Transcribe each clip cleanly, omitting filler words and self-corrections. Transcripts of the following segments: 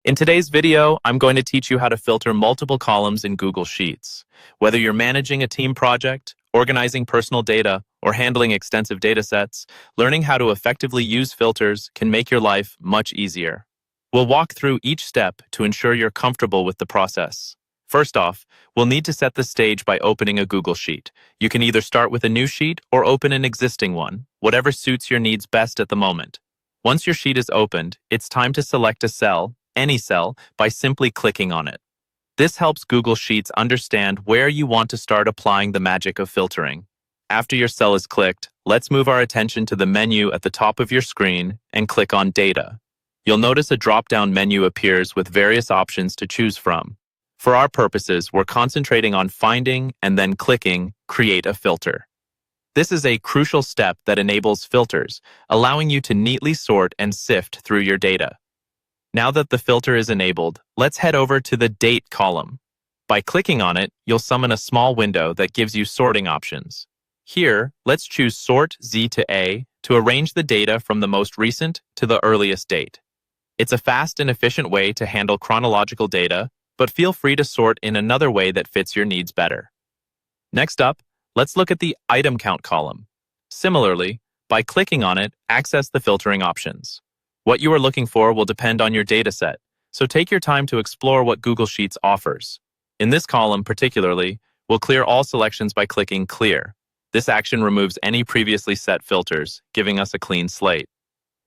In today's video, I'm going to teach you how to filter multiple columns in Google Sheets. Whether you're managing a team project, organizing personal data, or handling extensive data sets, learning how to effectively use filters can make your life much easier. We'll walk through each step to ensure you're comfortable with the process. First off, we'll need to set the stage by opening a Google Sheet. You can either start with a new sheet or open an existing one, whatever suits your needs best at the moment. Once your sheet is opened, it's time to select a cell, any cell, by simply clicking on it. This helps Google Sheets understand where you want to start applying the magic of filtering. After your cell is clicked, let's move our attention to the menu at the top of your screen and click on Data. You'll notice a drop-down menu appears with various options to choose from. For our purposes, we're concentrating on finding and then clicking Create a Filter. This is a crucial step that enables filters, allowing you to neatly sort and sift through your data. Now that the filter is enabled, let's head over to the Date column. By clicking on it, you'll summon a small window that gives you sorting options. Here, let's choose Sort Z to A to arrange the data from the most recent to the earliest date. It's a fast and efficient way to handle chronological data, but feel free to sort in another way that fits your needs better. Next up, let's look at the Item Count column. Similarly, by clicking on it, access the filtering options. What you are looking for will depend on your dataset, so take your time to explore what Google Sheets offers. In this column particularly, we'll clear all selections by clicking Clear. This action removes any previously set filters, giving us a clean slate.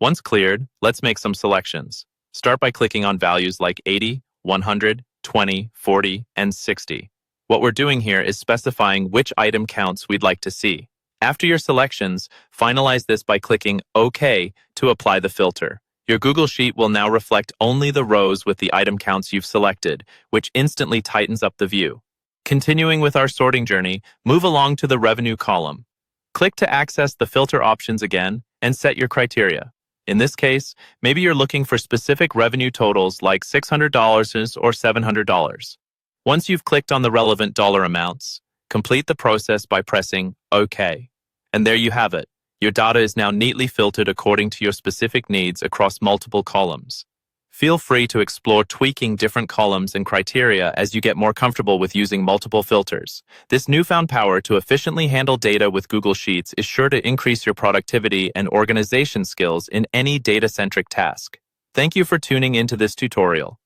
Once cleared, let's make some selections. Start by clicking on values like 80, 100, 20, 40, and 60. What we're doing here is specifying which item counts we'd like to see. After your selections, finalize this by clicking OK to apply the filter. Your Google Sheet will now reflect only the rows with the item counts you've selected, which instantly tightens up the view. Continuing with our sorting journey, move along to the Revenue column. Click to access the filter options again and set your criteria. In this case, maybe you're looking for specific revenue totals like $600 or $700. Once you've clicked on the relevant dollar amounts, complete the process by pressing OK. And there you have it. Your data is now neatly filtered according to your specific needs across multiple columns. Feel free to explore tweaking different columns and criteria as you get more comfortable with using multiple filters. This newfound power to efficiently handle data with Google Sheets is sure to increase your productivity and organization skills in any data-centric task. Thank you for tuning into this tutorial.